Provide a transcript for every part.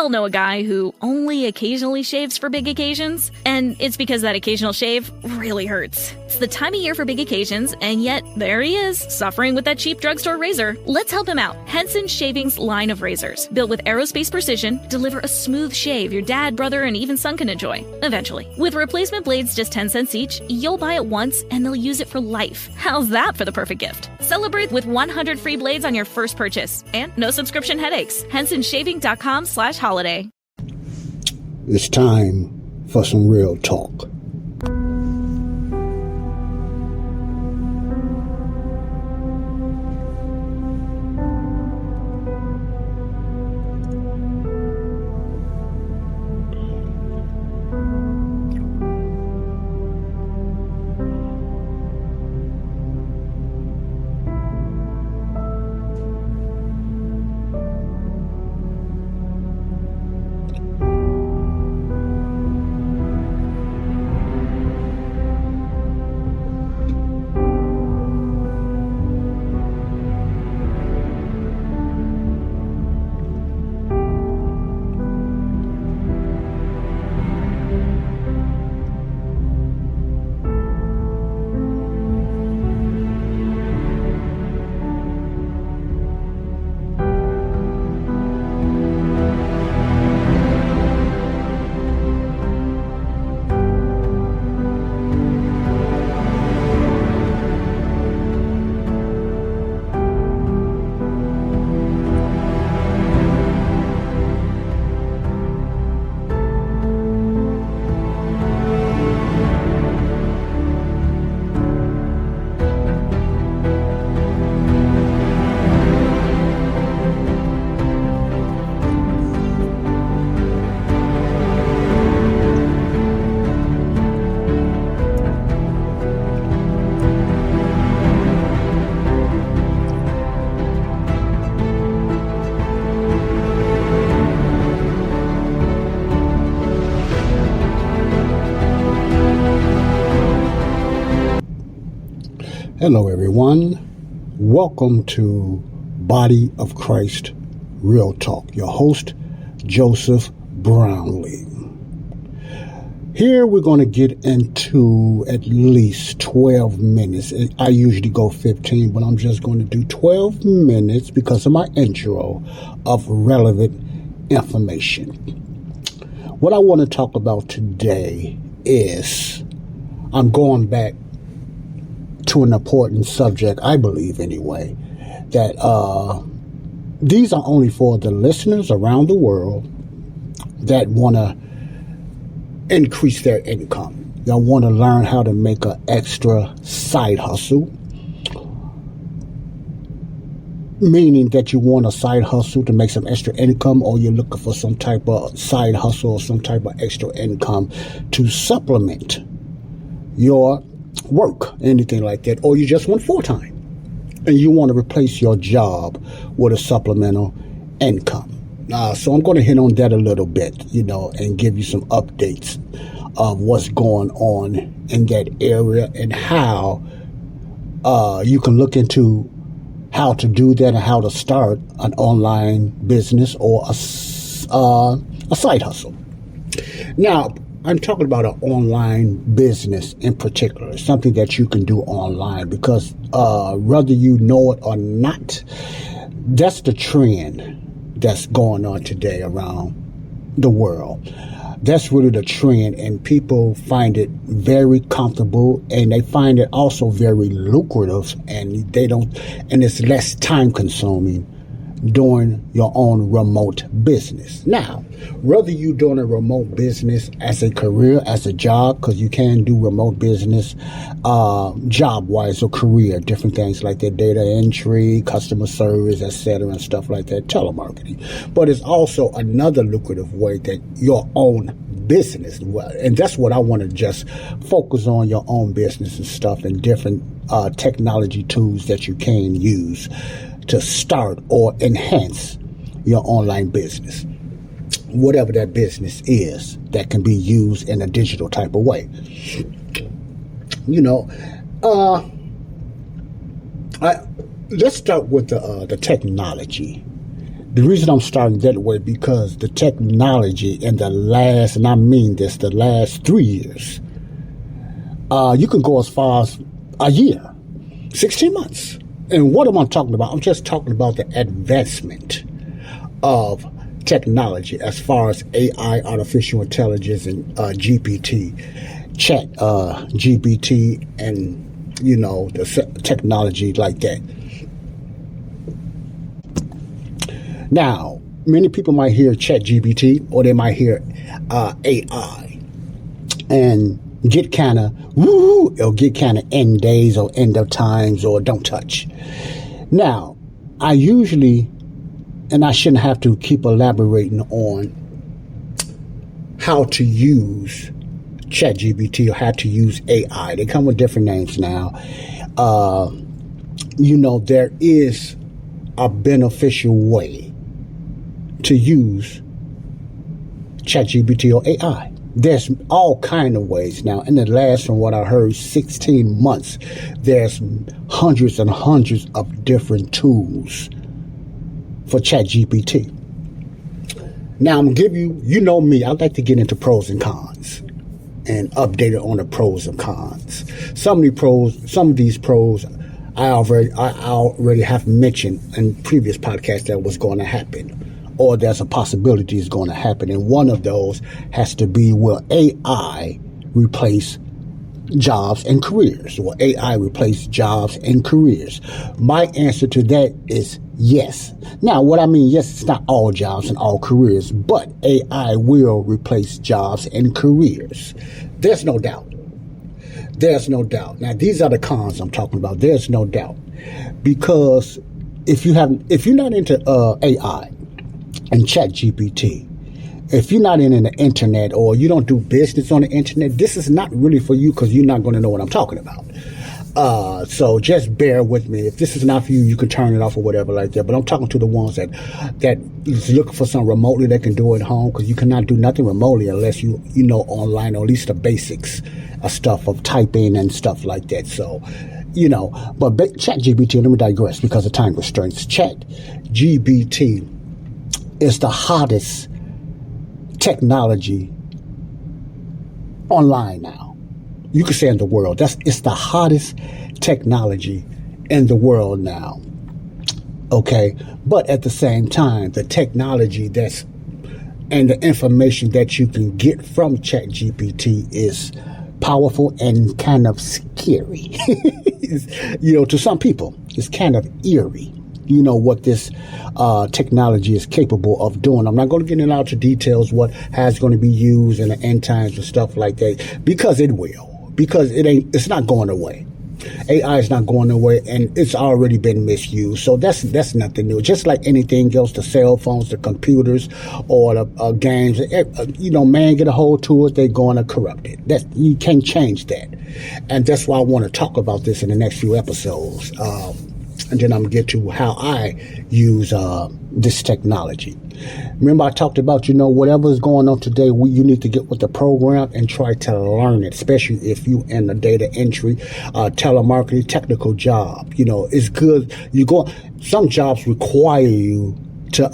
all know a guy who only occasionally shaves for big occasions, and it's because that occasional shave really hurts. It's the time of year for big occasions, and yet there he is, suffering with that cheap drugstore razor. Let's help him out. Henson Shaving's line of razors, built with aerospace precision, deliver a smooth shave your dad, brother, and even son can enjoy, eventually. With replacement blades just 10 cents each, you'll buy it once, and they'll use it for life. How's that for the perfect gift? Celebrate with 100 free blades on your first purchase, and no subscription headaches. HensonShaving.com/holiday. It's time for some real talk. Hello, everyone. Welcome to Body of Christ Real Talk. Your host, Joseph Brownlee. Here we're going to get into at least 12 minutes. I usually go 15, but I'm just going to do 12 minutes because of my intro of relevant information. What I want to talk about today is I'm going back to an important subject, I believe anyway, that these are only for the listeners around the world that want to increase their income. They want to learn how to make an extra side hustle, meaning that you want a side hustle to make some extra income, or you're looking for some type of side hustle or some type of extra income to supplement your work, anything like that, or you just want full-time and you want to replace your job with a supplemental income. So I'm going to hit on that a little bit, and give you some updates of what's going on in that area and how you can look into how to do that and how to start an online business or a side hustle. Now, I'm talking about an online business in particular, something that you can do online because whether you know it or not, that's the trend that's going on today around the world. That's really the trend, and people find it very comfortable, and they find it also very lucrative, and it's less time consuming doing your own remote business. Now, whether you're doing a remote business as a career, as a job, because you can do remote business job-wise or career, different things like that, data entry, customer service, etc., and stuff like that, telemarketing. But it's also another lucrative way that your own business, and that's what I want to just focus on, your own business and stuff, and different technology tools that you can use to start or enhance your online business, whatever that business is that can be used in a digital type of way. Let's start with the technology The reason I'm starting that way because the technology in the last, and I mean this, the last 3 years, you can go as far as a year, 16 months. And what am I talking about? I'm just talking about the advancement of technology as far as AI, artificial intelligence, and GPT, chat GPT, and, you know, the technology like that. Now, many people might hear chat GPT or they might hear AI and get kind of woo, or get kind of end days or end of times or don't touch. Now, I usually, and I shouldn't have to keep elaborating on how to use ChatGPT or how to use AI. They come with different names now. You know, there is a beneficial way to use ChatGPT or AI. There's all kind of ways now. In the last, from what I heard, 16 months, there's hundreds and hundreds of different tools for ChatGPT. Now, I'm going to give you, you know me, I like to get into pros and cons and update it on the pros and cons. Some of these pros, I already have mentioned in previous podcasts that was going to happen, or there's a possibility it's going to happen. And one of those has to be, will AI replace jobs and careers? Will AI replace jobs and careers? My answer to that is yes. Now, what I mean, yes, it's not all jobs and all careers, but AI will replace jobs and careers. There's no doubt. There's no doubt. Now, these are the cons I'm talking about. There's no doubt. Because if you're not into AI and ChatGPT, if you're not in the internet or you don't do business on the internet, this is not really for you because you're not going to know what I'm talking about. So just bear with me. If this is not for you, you can turn it off or whatever like that. But I'm talking to the ones that is looking for something remotely that can do it at home, because you cannot do nothing remotely unless you know online, or at least the basics of stuff of typing and stuff like that. So, you know, but ChatGPT, let me digress because of time restraints. ChatGPT is the hottest technology online now. You could say in the world. It's the hottest technology in the world now. Okay? But at the same time, the technology and the information that you can get from ChatGPT is powerful and kind of scary. You know, to some people, it's kind of eerie. You know what this technology is capable of doing. I'm not going to get into the details how it's going to be used in the end times and stuff like that, because it will. Because it's not going away. AI is not going away, and it's already been misused. So that's nothing new. Just like anything else, the cell phones, the computers, or the games, you know, man get a hold to it, they're going to corrupt it. You can't change that. And that's why I want to talk about this in the next few episodes. And then I'm going to get to how I use this technology. Remember, I talked about, you know, whatever is going on today, you need to get with the program and try to learn it, especially if you in the data entry, telemarketing, technical job. You know, it's good. Some jobs require you to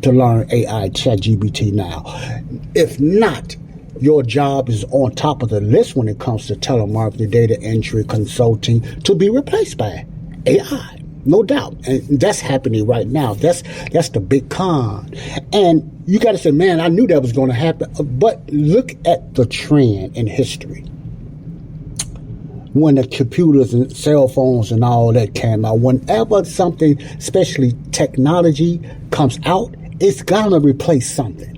learn AI, ChatGPT now. If not, your job is on top of the list when it comes to telemarketing, data entry, consulting, to be replaced by AI. No doubt. And that's happening right now. That's the big con. And you got to say, man, I knew that was going to happen. But look at the trend in history. When the computers and cell phones and all that came out, whenever something, especially technology, comes out, it's going to replace something.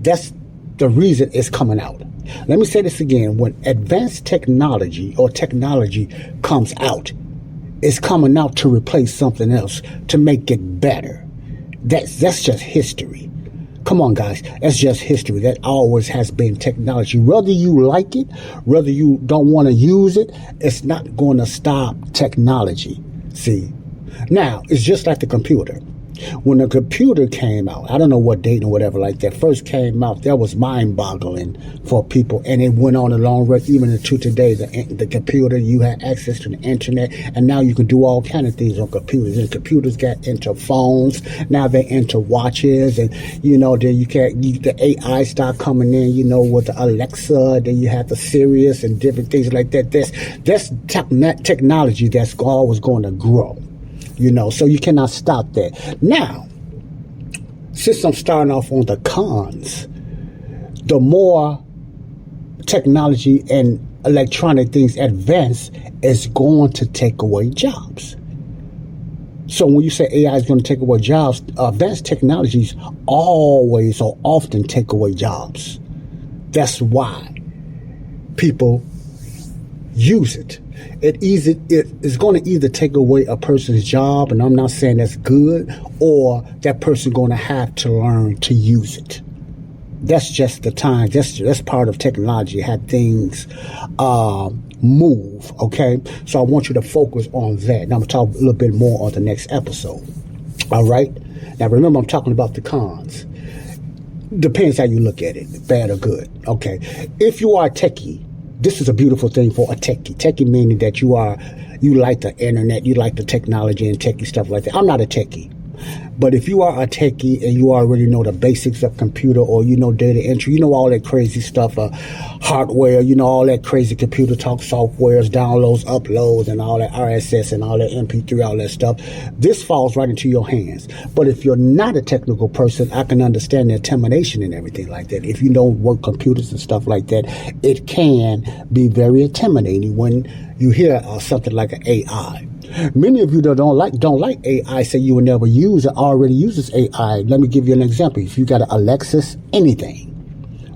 That's the reason it's coming out. Let me say this again. When advanced technology or technology comes out, it's coming out to replace something else, to make it better. That's just history. Come on, guys. That's just history. That always has been technology. Whether you like it, whether you don't want to use it, it's not going to stop technology. See? Now, it's just like the computer. When the computer came out, I don't know what date or whatever like that first came out, that was mind-boggling for people, and it went on a long run even into today. The computer, you had access to the internet, and now you can do all kind of things on computers. And computers got into phones, now they're into watches, and then the AI start coming in, with the Alexa, then you have the Sirius and different things like that. That's technology that's always going to grow. So you cannot stop that. Now, since I'm starting off on the cons, the more technology and electronic things advance is going to take away jobs. So when you say AI is going to take away jobs, advanced technologies always or often take away jobs. That's why people use it. It is going to either take away a person's job, and I'm not saying that's good, or that person going to have to learn to use it. That's just the time. That's part of technology, how things move, okay? So I want you to focus on that. Now I'm going to talk a little bit more on the next episode, all right? Now remember, I'm talking about the cons. Depends how you look at it, bad or good, okay? If you are a techie, this is a beautiful thing for a techie. Techie meaning that you like the internet, you like the technology and techie stuff like that. I'm not a techie. But if you are a techie and you already know the basics of computer, or data entry, all that crazy stuff, hardware, all that crazy computer talk softwares, downloads, uploads, and all that RSS and all that MP3, all that stuff, this falls right into your hands. But if you're not a technical person, I can understand the intimidation and everything like that. If you don't work computers and stuff like that, it can be very intimidating when you hear something like an AI. Many of you that don't like AI say you will never use it, already uses AI. Let me give you an example. If you got an Alexis, anything,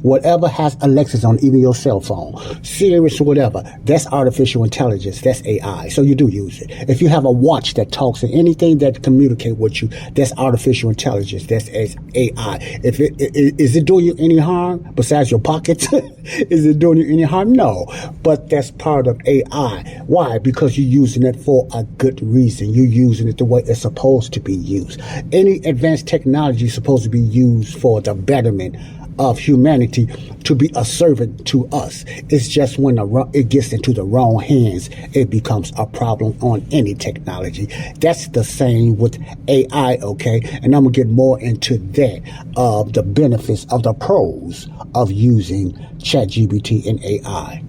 whatever has Alexis on, even your cell phone, Sirius or whatever, that's artificial intelligence. That's AI. So you do use it. If you have a watch that talks and anything that communicate with you, that's artificial intelligence. That's AI. Is it doing you any harm besides your pockets? Is it doing you any harm? No. But that's part of AI. Why? Because you're using it for a good reason. You're using it the way it's supposed to be used. Any advanced technology is supposed to be used for the betterment of humanity, to be a servant to us. It's just when it gets into the wrong hands, it becomes a problem on any technology. That's the same with AI, okay? And I'm going to get more into that, of the benefits, of the pros of using ChatGPT and AI.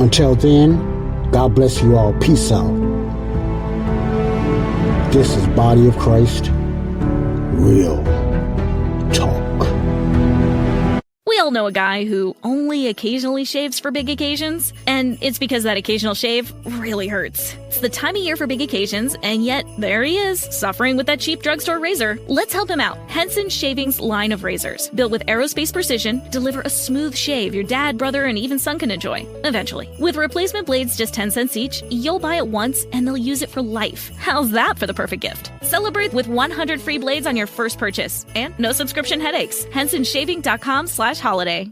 Until then, God bless you all. Peace out. This is Body of Christ, Real Talk. We all know a guy who only occasionally shaves for big occasions, and it's because that occasional shave really hurts. It's the time of year for big occasions, and yet there he is, suffering with that cheap drugstore razor. Let's help him out. Henson Shaving's line of razors, built with aerospace precision, deliver a smooth shave your dad, brother, and even son can enjoy, eventually. With replacement blades just 10 cents each, you'll buy it once, and they'll use it for life. How's that for the perfect gift? Celebrate with 100 free blades on your first purchase, and no subscription headaches. HensonShaving.com/holiday.